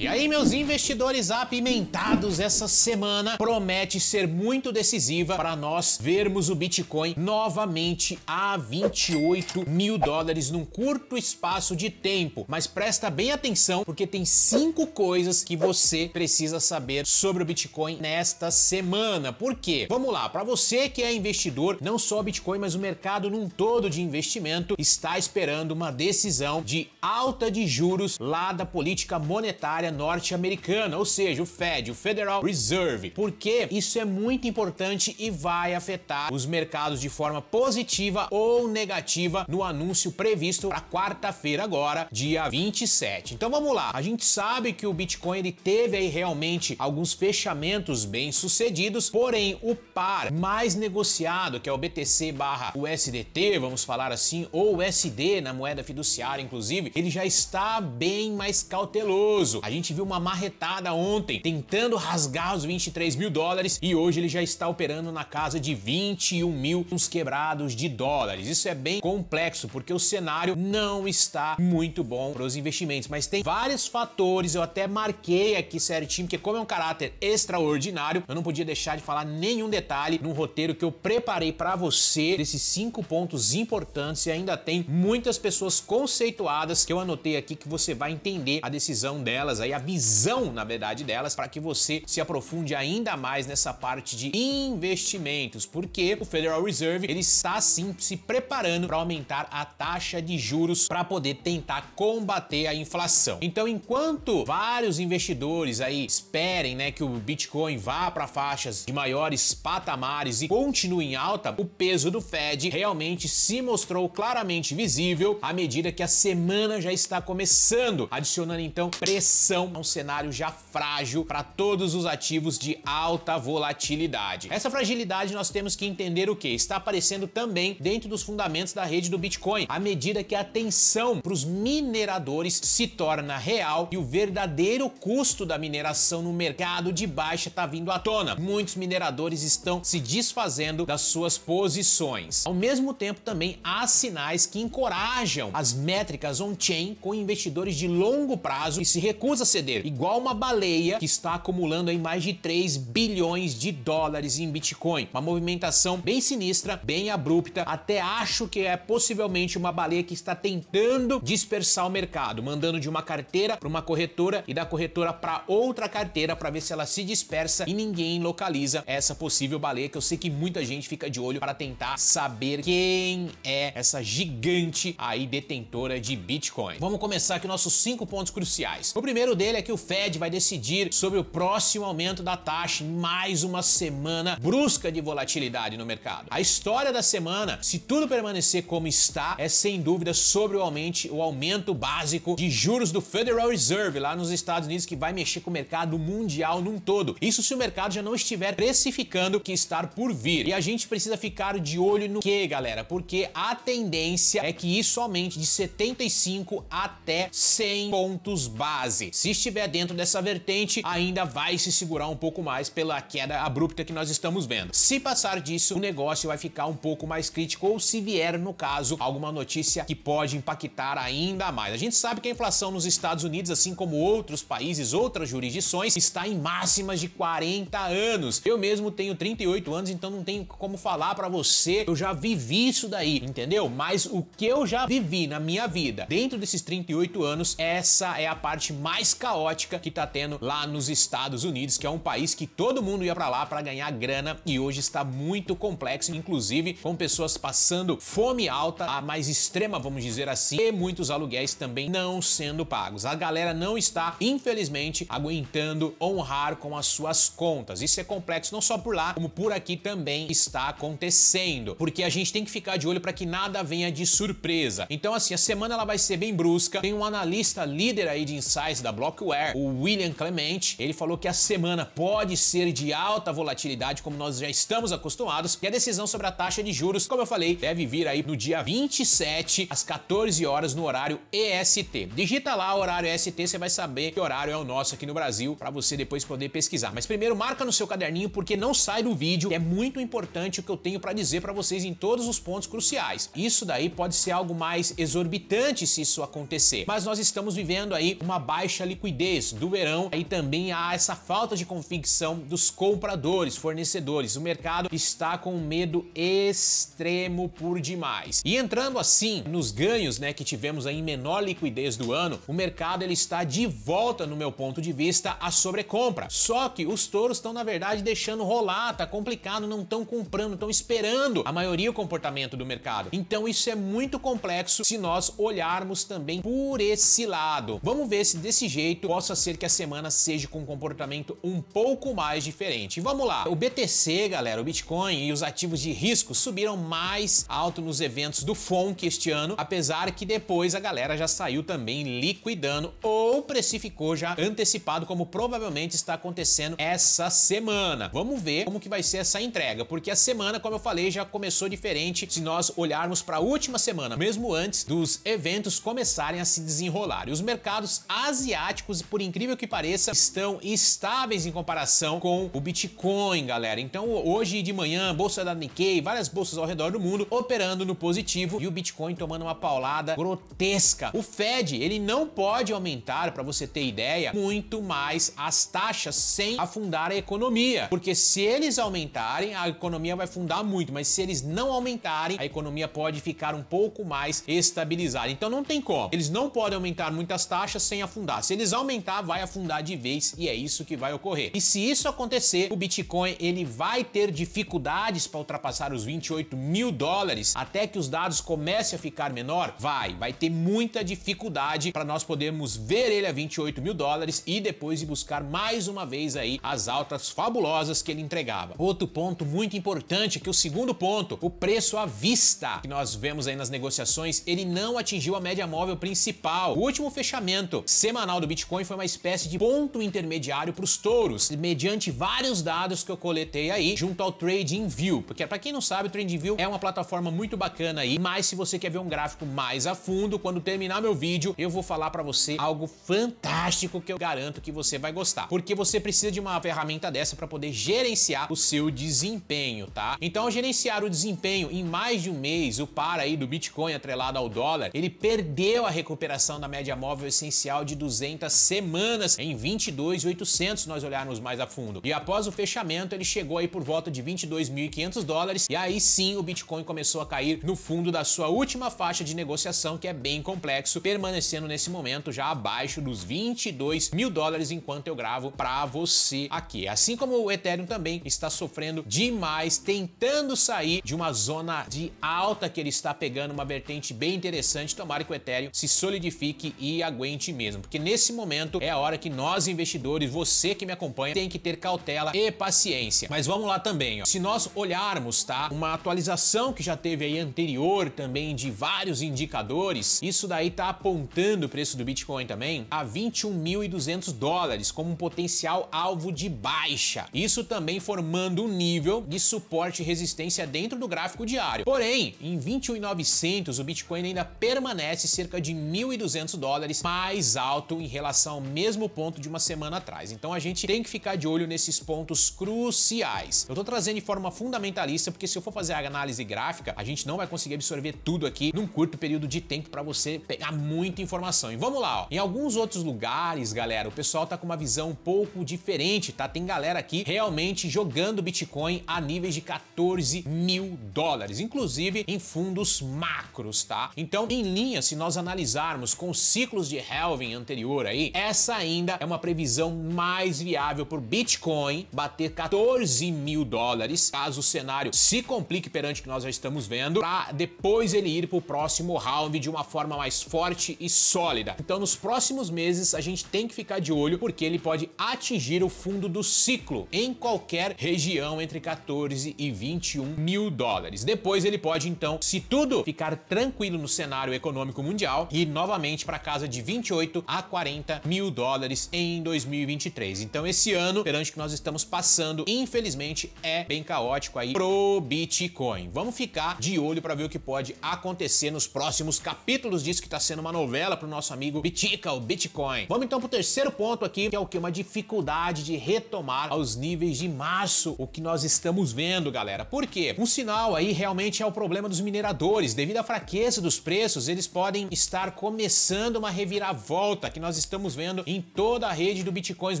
E aí, meus investidores apimentados, essa semana promete ser muito decisiva para nós vermos o Bitcoin novamente a 28 mil dólares num curto espaço de tempo. Mas presta bem atenção, porque tem 5 coisas que você precisa saber sobre o Bitcoin nesta semana. Por quê? Vamos lá, para você que é investidor, não só o Bitcoin, mas o mercado num todo de investimento está esperando uma decisão de alta de juros lá da política monetária norte-americana, ou seja, o Fed, o Federal Reserve, porque isso é muito importante e vai afetar os mercados de forma positiva ou negativa no anúncio previsto para quarta-feira agora, dia 27. Então vamos lá, a gente sabe que o Bitcoin ele teve aí realmente alguns fechamentos bem sucedidos, porém o par mais negociado, que é o BTC barra USDT, vamos falar assim, ou USD na moeda fiduciária inclusive, ele já está bem mais cauteloso. A gente viu uma marretada ontem tentando rasgar os 23 mil dólares e hoje ele já está operando na casa de 21 mil uns quebrados de dólares. Isso é bem complexo porque o cenário não está muito bom para os investimentos, mas tem vários fatores, eu até marquei aqui certinho, porque como é um caráter extraordinário, eu não podia deixar de falar nenhum detalhe num roteiro que eu preparei para você desses 5 pontos importantes e ainda tem muitas pessoas conceituadas que eu anotei aqui que você vai entender a decisão delas aí, a visão, na verdade, delas, para que você se aprofunde ainda mais nessa parte de investimentos, porque o Federal Reserve, ele está sim se preparando para aumentar a taxa de juros para poder tentar combater a inflação. Então, enquanto vários investidores aí esperem, né, que o Bitcoin vá para faixas de maiores patamares e continue em alta, o peso do Fed realmente se mostrou claramente visível à medida que a semana já está começando, adicionando então pressão a um cenário já frágil para todos os ativos de alta volatilidade. Essa fragilidade nós temos que entender o que está aparecendo também dentro dos fundamentos da rede do Bitcoin, à medida que a atenção para os mineradores se torna real e o verdadeiro custo da mineração no mercado de baixa está vindo à tona. Muitos mineradores estão se desfazendo das suas posições. Ao mesmo tempo, também há sinais que encorajam as métricas on-chain com investidores de longo prazo e se recusa a ceder, igual uma baleia que está acumulando aí mais de 3 bilhões de dólares em Bitcoin. Uma movimentação bem sinistra, bem abrupta, até acho que é possivelmente uma baleia que está tentando dispersar o mercado, mandando de uma carteira para uma corretora e da corretora para outra carteira para ver se ela se dispersa e ninguém localiza essa possível baleia, que eu sei que muita gente fica de olho para tentar saber quem é essa gigante aí detentora de Bitcoin. Vamos começar aqui nossos 5 pontos cruciais. O primeiro dele é que o Fed vai decidir sobre o próximo aumento da taxa em mais uma semana brusca de volatilidade no mercado. A história da semana, se tudo permanecer como está, é sem dúvida sobre o aumento básico de juros do Federal Reserve lá nos Estados Unidos, que vai mexer com o mercado mundial num todo. Isso se o mercado já não estiver precificando o que está por vir. E a gente precisa ficar de olho no que, galera? Porque a tendência é que isso aumente de 75 até 100 pontos base. Se estiver dentro dessa vertente, ainda vai se segurar um pouco mais pela queda abrupta que nós estamos vendo. Se passar disso, o negócio vai ficar um pouco mais crítico, ou se vier, no caso, alguma notícia que pode impactar ainda mais. A gente sabe que a inflação nos Estados Unidos, assim como outros países, outras jurisdições, está em máximas de 40 anos. Eu mesmo tenho 38 anos, então não tenho como falar pra você, eu já vivi isso daí, entendeu? Mas o que eu já vivi na minha vida, dentro desses 38 anos, essa é a parte mais caótica que tá tendo lá nos Estados Unidos, que é um país que todo mundo ia pra lá pra ganhar grana e hoje está muito complexo, inclusive com pessoas passando fome alta, a mais extrema, vamos dizer assim, e muitos aluguéis também não sendo pagos. A galera não está, infelizmente, aguentando honrar com as suas contas. Isso é complexo não só por lá, como por aqui também está acontecendo, porque a gente tem que ficar de olho para que nada venha de surpresa. Então, assim, a semana ela vai ser bem brusca. Tem um analista líder aí de insights da Blockware, o William Clement. Ele falou que a semana pode ser de alta volatilidade, como nós já estamos acostumados, e a decisão sobre a taxa de juros, como eu falei, deve vir aí no dia 27, às 14 horas, no horário EST. Digita lá o horário EST, você vai saber que horário é o nosso aqui no Brasil, para você depois poder pesquisar. Mas primeiro, marca no seu caderninho, porque não sai do vídeo. É muito importante o que eu tenho para dizer para vocês em todos os pontos cruciais. Isso daí pode ser algo mais exorbitante se isso acontecer, mas nós estamos vivendo aí uma baixa liquidez do verão, aí também há essa falta de convicção dos compradores, fornecedores. O mercado está com medo extremo por demais. E entrando assim nos ganhos, né, que tivemos aí em menor liquidez do ano, o mercado ele está de volta, no meu ponto de vista, à sobrecompra. Só que os touros estão, na verdade, deixando rolar, tá complicado, não estão comprando, estão esperando a maioria o comportamento do mercado. Então isso é muito complexo se nós olharmos também por esse lado. Vamos ver se desse jeito possa ser que a semana seja com um comportamento um pouco mais diferente. E vamos lá, o BTC, galera, o Bitcoin e os ativos de risco subiram mais alto nos eventos do FONC este ano, apesar que depois a galera já saiu também liquidando ou precificou já antecipado, como provavelmente está acontecendo essa semana. Vamos ver como que vai ser essa entrega, porque a semana, como eu falei, já começou diferente se nós olharmos para a última semana, mesmo antes dos eventos começarem a se desenrolar. E os mercados asiáticos, por incrível que pareça, estão estáveis em comparação com o Bitcoin, galera. Então hoje de manhã, bolsa da Nikkei, várias bolsas ao redor do mundo operando no positivo e o Bitcoin tomando uma paulada grotesca. O Fed, ele não pode aumentar, para você ter ideia, muito mais as taxas sem afundar a economia, porque se eles aumentarem, a economia vai afundar muito, mas se eles não aumentarem, a economia pode ficar um pouco mais estabilizada. Então não tem como. Eles não podem aumentar muitas taxas sem afundar. Se eles aumentar, vai afundar de vez e é isso que vai ocorrer. E se isso acontecer, o Bitcoin ele vai ter dificuldades para ultrapassar os 28 mil dólares até que os dados comecem a ficar menor? Vai ter muita dificuldade para nós podermos ver ele a 28 mil dólares e depois ir buscar mais uma vez aí as altas fabulosas que ele entregava. Outro ponto muito importante, que o segundo ponto, o preço à vista que nós vemos aí nas negociações, ele não atingiu a média móvel principal. O último fechamento semanal do Bitcoin foi uma espécie de ponto intermediário para os touros, mediante vários dados que eu coletei aí junto ao TradingView, porque para quem não sabe, o TradingView é uma plataforma muito bacana aí, mas se você quer ver um gráfico mais a fundo, quando terminar meu vídeo, eu vou falar para você algo fantástico que eu garanto que você vai gostar, porque você precisa de uma ferramenta dessa para poder gerenciar o seu desempenho, tá? Então, ao gerenciar o desempenho em mais de um mês, o par aí do Bitcoin atrelado ao dólar, ele perdeu a recuperação da média móvel essencial de 200 semanas em 22.800, se nós olharmos mais a fundo. E após o fechamento, ele chegou aí por volta de 22.500 dólares e aí sim o Bitcoin começou a cair no fundo da sua última faixa de negociação, que é bem complexo, permanecendo nesse momento já abaixo dos 22 mil dólares enquanto eu gravo para você aqui. Assim como o Ethereum também está sofrendo demais, tentando sair de uma zona de alta que ele está pegando, uma vertente bem interessante. Tomara que o Ethereum se solidifique e aguente mesmo, porque nesse momento é a hora que nós investidores, você que me acompanha, tem que ter cautela e paciência. Mas vamos lá também, ó. Se nós olharmos, tá, uma atualização que já teve aí anterior também de vários indicadores, isso daí tá apontando o preço do Bitcoin também a 21.200 dólares como um potencial alvo de baixa. Isso também formando um nível de suporte e resistência dentro do gráfico diário. Porém, em 21.900 o Bitcoin ainda permanece cerca de 1.200 dólares mais alto em relação ao mesmo ponto de uma semana atrás. Então a gente tem que ficar de olho nesses pontos cruciais. Eu tô trazendo de forma fundamentalista, porque se eu for fazer a análise gráfica, a gente não vai conseguir absorver tudo aqui num curto período de tempo para você pegar muita informação. E vamos lá, ó. Em alguns outros lugares, galera, o pessoal tá com uma visão um pouco diferente, tá? Tem galera aqui realmente jogando Bitcoin a níveis de 14 mil dólares, inclusive em fundos macros, tá? Então, em linha, se nós analisarmos com os ciclos de halving anterior aí, essa ainda é uma previsão mais viável por Bitcoin bater 14 mil dólares, caso o cenário se complique perante o que nós já estamos vendo, para depois ele ir para o próximo round de uma forma mais forte e sólida. Então, nos próximos meses, a gente tem que ficar de olho, porque ele pode atingir o fundo do ciclo em qualquer região entre 14 e 21 mil dólares. Depois ele pode, então, se tudo ficar tranquilo no cenário econômico mundial, ir novamente para casa de 28 a 40 mil dólares em 2023. Então, esse ano, perante o que nós estamos passando, infelizmente, é bem caótico aí pro Bitcoin. Vamos ficar de olho para ver o que pode acontecer nos próximos capítulos disso, que está sendo uma novela para o nosso amigo Bitica, o Bitcoin. Vamos então pro terceiro ponto aqui, que é o que? Uma dificuldade de retomar aos níveis de março, o que nós estamos vendo, galera. Por quê? Um sinal aí realmente é o problema dos mineradores. Devido à fraqueza dos preços, eles podem estar começando uma reviravolta, que nós nós estamos vendo em toda a rede do Bitcoin, os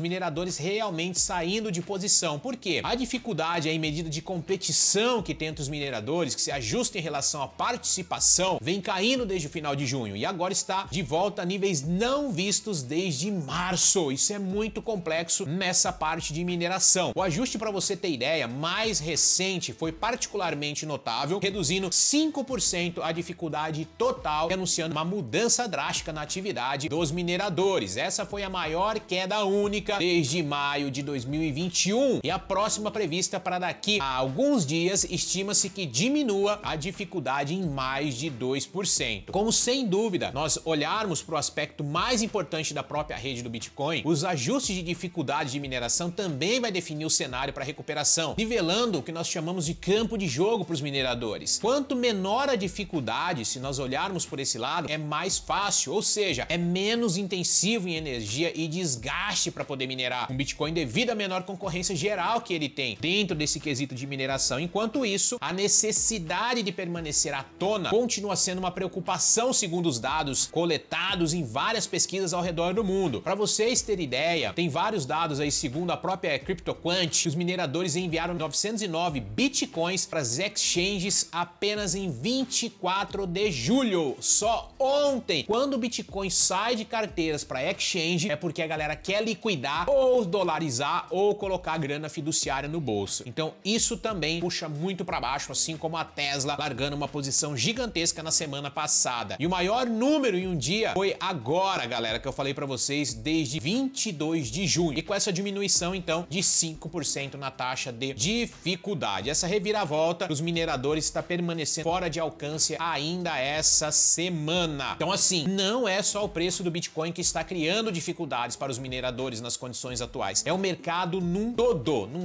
mineradores realmente saindo de posição. Por quê? A dificuldade aí, medida de competição que tem entre os mineradores, que se ajusta em relação à participação, vem caindo desde o final de junho e agora está de volta a níveis não vistos desde março. Isso é muito complexo nessa parte de mineração. O ajuste, para você ter ideia, mais recente foi particularmente notável, reduzindo 5% a dificuldade total e anunciando uma mudança drástica na atividade dos mineradores. Essa foi a maior queda única desde maio de 2021 e a próxima prevista para daqui a alguns dias estima-se que diminua a dificuldade em mais de 2%. Como sem dúvida nós olharmos para o aspecto mais importante da própria rede do Bitcoin, os ajustes de dificuldade de mineração também vai definir o cenário para recuperação, nivelando o que nós chamamos de campo de jogo para os mineradores. Quanto menor a dificuldade, se nós olharmos por esse lado, é mais fácil, ou seja, é menos intensivo em energia e desgaste para poder minerar um Bitcoin devido à menor concorrência geral que ele tem dentro desse quesito de mineração. Enquanto isso, a necessidade de permanecer à tona continua sendo uma preocupação, segundo os dados coletados em várias pesquisas ao redor do mundo. Para vocês terem ideia, tem vários dados aí, segundo a própria CryptoQuant, que os mineradores enviaram 909 Bitcoins para as exchanges apenas em 24 de julho. Só ontem. Quando o Bitcoin sai de carteiras para exchange, é porque a galera quer liquidar ou dolarizar ou colocar grana fiduciária no bolso. Então isso também puxa muito para baixo, assim como a Tesla largando uma posição gigantesca na semana passada. E o maior número em um dia foi agora, galera, que eu falei para vocês, desde 22 de junho. E com essa diminuição, então, de 5% na taxa de dificuldade. Essa reviravolta dos mineradores está permanecendo fora de alcance ainda essa semana. Então, assim, não é só o preço do Bitcoin que está criando dificuldades para os mineradores nas condições atuais. É o mercado num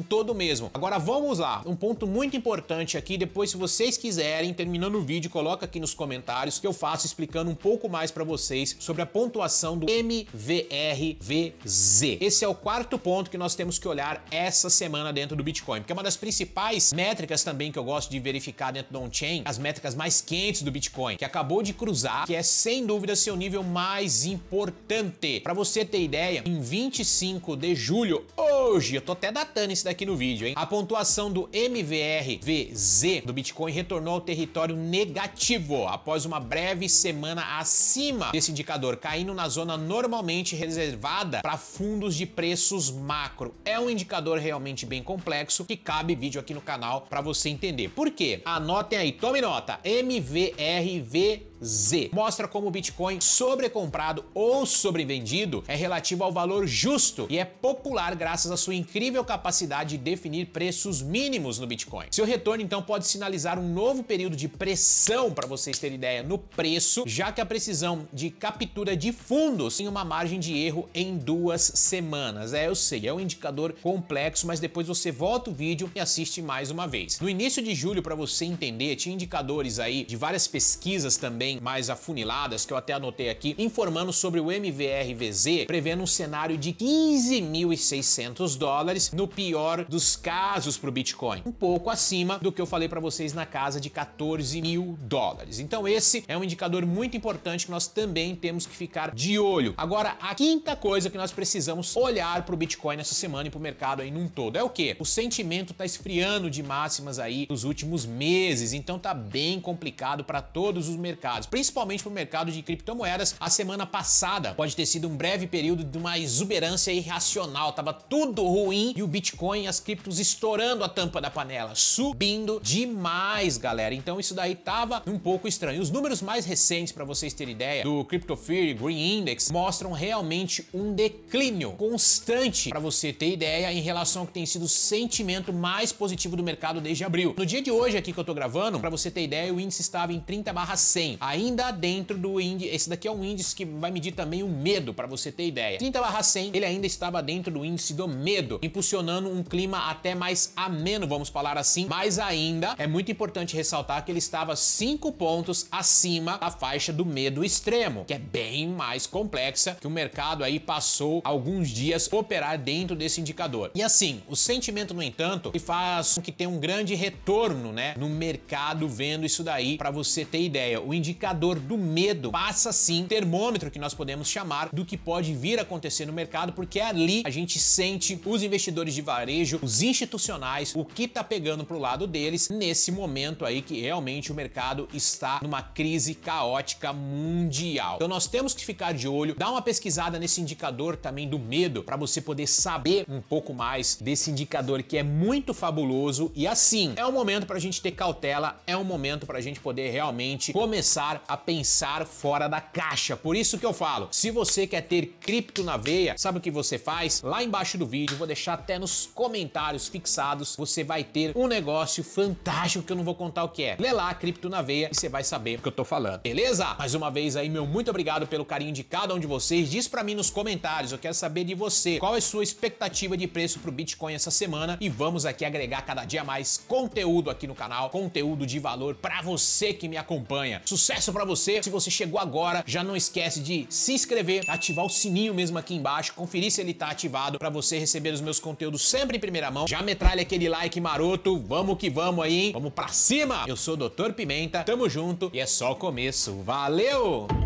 todo mesmo. Agora, vamos lá. Um ponto muito importante aqui, depois, se vocês quiserem, terminando o vídeo, coloca aqui nos comentários que eu faço explicando um pouco mais para vocês sobre a pontuação do MVRVZ. Esse é o quarto ponto que nós temos que olhar essa semana dentro do Bitcoin, porque é uma das principais métricas também que eu gosto de verificar dentro do on-chain, as métricas mais quentes do Bitcoin, que acabou de cruzar, que é sem dúvida seu nível mais importante. Para você ter ideia, em 25 de julho, hoje, eu tô até datando isso daqui no vídeo, hein? A pontuação do MVRVZ do Bitcoin retornou ao território negativo após uma breve semana acima desse indicador, caindo na zona normalmente reservada para fundos de preços macro. É um indicador realmente bem complexo que cabe vídeo aqui no canal para você entender. Por quê? Anotem aí, tome nota. MVRVZ mostra como o Bitcoin sobrecomprado ou sobrevendido é relativo ao valor justo e é popular graças à sua incrível capacidade de definir preços mínimos no Bitcoin. Seu retorno então pode sinalizar um novo período de pressão, para vocês terem ideia, no preço, já que a precisão de captura de fundos tem uma margem de erro em 2 semanas. Eu sei, é um indicador complexo, mas depois você volta o vídeo e assiste mais uma vez. No início de julho, para você entender, tinha indicadores aí de várias pesquisas também mais afuniladas, que eu até anotei aqui, informando sobre o MVRVZ, prevendo um cenário de 15.600 dólares no pior dos casos para o Bitcoin, um pouco acima do que eu falei para vocês na casa de 14 mil dólares. Então esse é um indicador muito importante que nós também temos que ficar de olho. Agora, a quinta coisa que nós precisamos olhar para o Bitcoin nessa semana e para o mercado aí num todo é o quê? O sentimento tá esfriando de máximas aí nos últimos meses, então tá bem complicado para todos os mercados, principalmente para o mercado de criptomoedas. A semana passada pode ter sido um breve período de uma exuberância irracional, tava tudo ruim e o Bitcoin e as criptos estourando a tampa da panela, subindo demais, galera. Então isso daí tava um pouco estranho. Os números mais recentes, para vocês terem ideia, do Crypto Fear Green Index mostram realmente um declínio constante, para você ter ideia, em relação ao que tem sido o sentimento mais positivo do mercado desde abril. No dia de hoje aqui que eu tô gravando, para você ter ideia, o índice estava em 30/100, ainda dentro do índice. Esse daqui é um índice que vai medir também o medo, para você ter ideia. 30/100, ele ainda estava dentro do índice do medo, impulsionando um clima até mais ameno, vamos falar assim, mas ainda é muito importante ressaltar que ele estava 5 pontos acima da faixa do medo extremo, que é bem mais complexa, que o mercado aí passou alguns dias a operar dentro desse indicador. E assim, o sentimento, no entanto, que faz com que tenha um grande retorno, né, no mercado vendo isso daí. Para você ter ideia, o indicador do medo passa sim, termômetro que nós podemos chamar do que pode vir a acontecer no mercado, porque ali a gente sente os investidores de varejo, os institucionais, o que tá pegando pro lado deles nesse momento aí que realmente o mercado está numa crise caótica mundial. Então nós temos que ficar de olho, dar uma pesquisada nesse indicador também do medo para você poder saber um pouco mais desse indicador que é muito fabuloso. E assim, é um momento para a gente ter cautela, é um momento para a gente poder realmente começar a pensar fora da caixa. Por isso que eu falo, se você quer ter cripto na veia, sabe o que você faz? Lá embaixo do vídeo, vou deixar até nos comentários fixados, você vai ter um negócio fantástico que eu não vou contar o que é. Lê lá, Cripto na Veia, e você vai saber o que eu tô falando, beleza? Mais uma vez aí, meu muito obrigado pelo carinho de cada um de vocês. Diz pra mim nos comentários, eu quero saber de você, qual é a sua expectativa de preço pro Bitcoin essa semana, e vamos aqui agregar cada dia mais conteúdo aqui no canal, conteúdo de valor pra você que me acompanha. Sucesso pra você! Se você chegou agora, já não esquece de se inscrever, ativar o sininho mesmo aqui embaixo, conferir se ele tá ativado pra você receber os meus conteúdos sempre em primeira mão. Já metralha aquele like maroto, vamos que vamos aí, hein? Vamos pra cima! Eu sou o Dr. Pimenta, tamo junto e é só o começo. Valeu!